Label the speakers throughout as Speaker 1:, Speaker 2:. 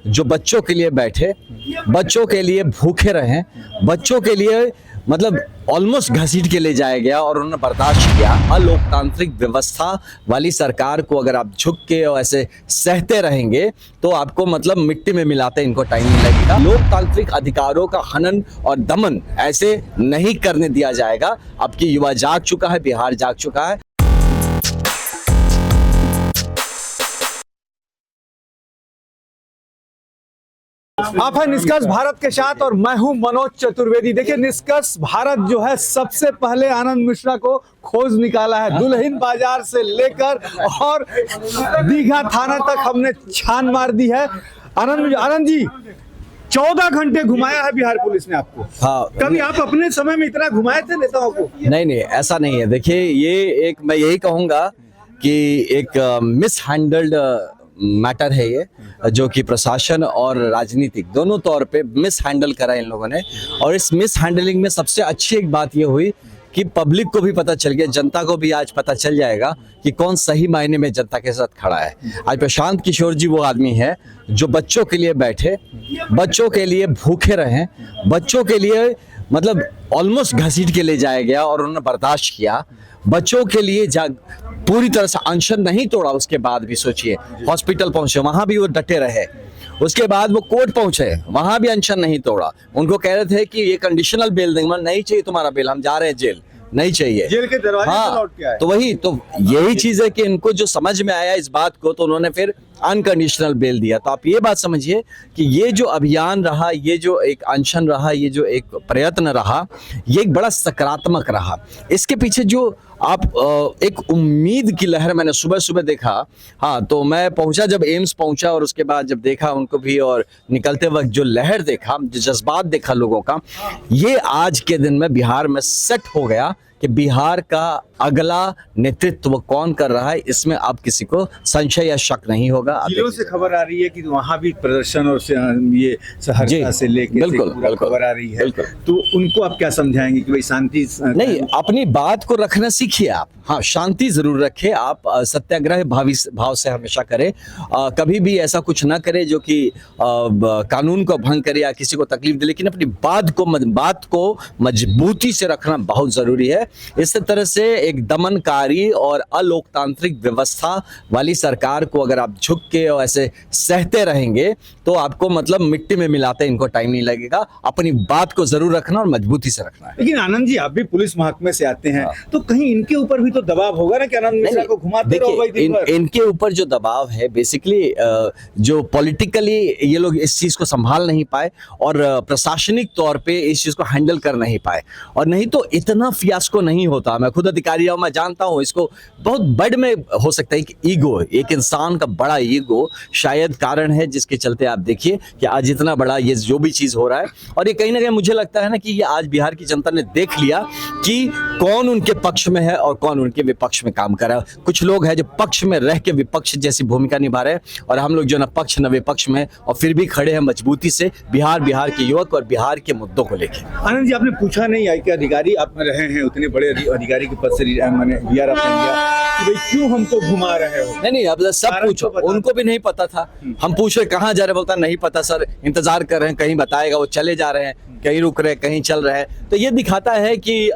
Speaker 1: जो बच्चों के लिए बैठे, बच्चों के लिए भूखे रहे, बच्चों के लिए मतलब ऑलमोस्ट घसीट के ले जाया गया और उन्होंने बर्दाश्त किया। अलोकतांत्रिक व्यवस्था वाली सरकार को अगर आप झुक के और ऐसे सहते रहेंगे तो आपको मतलब मिट्टी में मिलाते इनको टाइम नहीं लगेगा। लोकतांत्रिक अधिकारों का हनन और दमन ऐसे नहीं करने दिया जाएगा। अब की युवा जाग चुका है, बिहार जाग चुका है।
Speaker 2: आप है निष्कर्ष भारत के साथ और मैं हूं मनोज चतुर्वेदी। देखिए, निष्कर्ष भारत जो है सबसे पहले आनंद मिश्रा को खोज निकाला है। दुल्हिन बाजार से लेकर और दीघा थाना तक हमने छान मार दी है। आनंद जी, 14 घंटे घुमाया है बिहार पुलिस ने आपको।
Speaker 1: हाँ,
Speaker 2: कभी आप अपने समय में इतना घुमाए थे नेताओं को?
Speaker 1: नहीं, ऐसा नहीं है। देखिए, ये एक मैं यही कहूंगा कि एक मिस हैंडल्ड मैटर है ये, जो कि प्रशासन और राजनीतिक दोनों तौर पे मिस हैंडल करा इन लोगों ने। और इस मिस हैंडलिंग में सबसे अच्छी एक बात ये हुई कि पब्लिक को भी पता चल गया, जनता को भी आज पता चल जाएगा कि कौन सही मायने में जनता के साथ खड़ा है। आज प्रशांत किशोर जी वो आदमी है जो बच्चों के लिए बैठे, बच्चों के लिए भूखे रहे, बच्चों के लिए मतलब ऑलमोस्ट घसीट के ले जाया गया और उन्होंने बर्दाश्त किया। बच्चों के लिए पूरी तरह से अनशन नहीं तोड़ा। उसके बाद भी सोचिए, हॉस्पिटल पहुंचे, वहां भी वो डटे रहे। उसके बाद वो कोर्ट पहुंचे, वहां भी अनशन नहीं तोड़ा। उनको कह रहे थे कि ये कंडीशनल बेल देंगे, नहीं चाहिए तुम्हारा बेल, हम जा रहे हैं जेल, नहीं चाहिए,
Speaker 2: जेल के दरवाजे पे लौट के आए।
Speaker 1: तो वही तो यही चीज है कि इनको जो समझ में आया इस बात को, तो उन्होंने फिर अनकंडीशनल बेल दिया। तो आप ये बात समझिए कि ये जो अभियान रहा, ये जो एक अनशन रहा, ये जो एक प्रयत्न रहा, ये एक बड़ा सकारात्मक रहा। इसके पीछे जो आप एक उम्मीद की लहर मैंने सुबह सुबह देखा। हाँ, तो मैं पहुंचा, जब एम्स पहुंचा और उसके बाद जब देखा उनको भी और निकलते वक्त जो लहर देखा, जो जज्बात देखा लोगों का, ये आज के दिन में बिहार में सेट हो गया कि बिहार का अगला नेतृत्व कौन कर रहा है, इसमें अब किसी को संशय या शक नहीं होगा।
Speaker 2: जिलों से खबर आ रही है कि वहाँ भी प्रदर्शन और ये सहरसा से लेके
Speaker 1: बिल्कुल
Speaker 2: खबर आ रही है, तो उनको आप क्या समझाएंगे कि भाई शांति
Speaker 1: नहीं, अपनी बात को रखना सीखिए आप। हाँ, शांति जरूर रखें आप, सत्याग्रह भाव से हमेशा करें। कभी भी ऐसा कुछ ना करें जो कि कानून को भंग करे या किसी को तकलीफ दे, लेकिन अपनी बात को मजबूती से रखना बहुत जरूरी है। इस तरह से एक दमनकारी और अलोकतांत्रिक व्यवस्था वाली सरकार को अगर आप झुक के और ऐसे सहते रहेंगे तो आपको मतलब मिट्टी में मिलाते इनको टाइम नहीं लगेगा। अपनी बात को जरूर रखना और मजबूती से रखना है।
Speaker 2: लेकिन आनंद जी, आप भी पुलिस महकमे से आते हैं, तो कहीं इनके ऊपर भी तो दबाव होगा ना कि आनंद मिश्रा को घुमाते रहो भाई दिन भर।
Speaker 1: इनके ऊपर जो दबाव है बेसिकली जो पॉलिटिकली ये लोग इस चीज को संभाल नहीं पाए और प्रशासनिक तौर पे इस चीज को हैंडल कर नहीं पाए, और नहीं तो इतना फियास्को नहीं होता। मैं खुद अधिकारी हूं, मैं जानता हूं इसको। बहुत बड़ में हो सकता है कि ईगो, एक इंसान का बड़ा ईगो शायद कारण है जिसके चलते आप देखिए कि आज इतना बड़ा ये जो भी चीज हो रहा है। और ये कहीं ना कहीं मुझे लगता है ना कि ये आज बिहार की जनता ने देख लिया कि कौन उनके पक्ष में है और कौन उनके विपक्ष में काम कर रहा है। कुछ लोग हैं जो पक्ष में रह के विपक्ष जैसी भूमिका निभा रहे हैं, और हम लोग जो ना पक्ष न विपक्ष में, और फिर भी खड़े हैं मजबूती से बिहार के युवक और बिहार के मुद्दों को लेकर।
Speaker 2: आनंद जी, आपने पूछा नहीं आई कि अधिकारी आप रहे हैं, उतने बड़े अधिकारी के पद से मैंने बिहार आपने लिया कि भाई क्यों हमको घुमा रहे हो?
Speaker 1: नहीं, अब सब पूछो, उनको भी नहीं पता था। हम पूछ रहे कहाँ जा रहे, बोलता नहीं पता सर, इंतजार कर रहे हैं, कहीं बताएगा। वो चले जा रहे हैं, कहीं रुक रहे, कहीं चल रहे हैं। तो ये दिखाता है कि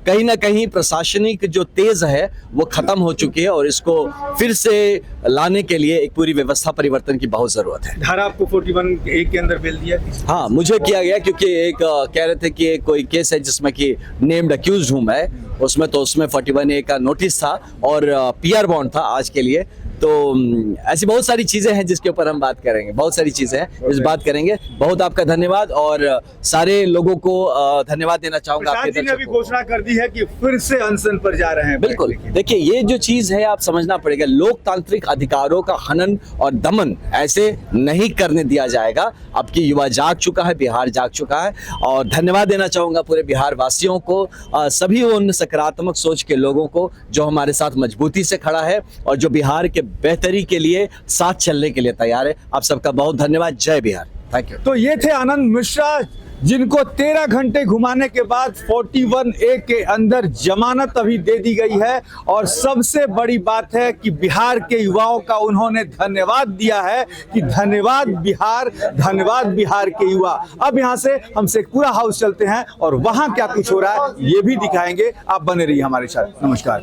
Speaker 1: कहीं ना कहीं प्रशासनिक जो तेज है वो खत्म हो चुकी है, और इसको फिर से लाने के लिए एक पूरी व्यवस्था परिवर्तन की बहुत जरूरत है।
Speaker 2: धारा आपको 41(1) के अंदर बेल दिया?
Speaker 1: हाँ, मुझे किया गया, क्योंकि एक कह रहे थे कि कोई केस है जिसमें कि नेम्ड अक्यूज्ड हूं मैं, उसमें 41(a) का नोटिस था और PR बॉन्ड था आज के लिए। तो ऐसी बहुत सारी चीजें हैं जिसके ऊपर हम बात करेंगे, बहुत सारी चीजें हैं इस बात करेंगे। बहुत आपका धन्यवाद, और सारे लोगों को धन्यवाद देना चाहूंगा।
Speaker 2: आपने अभी घोषणा कर दी है कि फिर से अनशन पर जा रहे हैं।
Speaker 1: बिल्कुल, देखिए, ये जो चीज है आप समझना पड़ेगा, लोकतांत्रिक अधिकारों का हनन और दमन ऐसे नहीं करने दिया जाएगा। अब की युवा जाग चुका है, बिहार जाग चुका है, और धन्यवाद देना चाहूंगा पूरे बिहार वासियों को, सभी उन सकारात्मक सोच के लोगों को जो हमारे साथ मजबूती से खड़ा है और जो बिहार के बेहतरी के लिए साथ चलने के लिए तैयार है। आप सबका बहुत धन्यवाद। जय बिहार। Thank you.
Speaker 2: तो ये थे आनंद मिश्रा, जिनको 13 घंटे घुमाने के बाद 41A के अंदर जमानत अभी दे दी गई है। और सबसे बड़ी बात है कि बिहार के युवाओं का उन्होंने धन्यवाद दिया है कि धन्यवाद बिहार के युवा। अब यहां से हम शेखपुरा हाउस चलते हैं और वहां क्या कुछ हो रहा है ये भी दिखाएंगे। आप बने रहिए हमारे साथ। नमस्कार।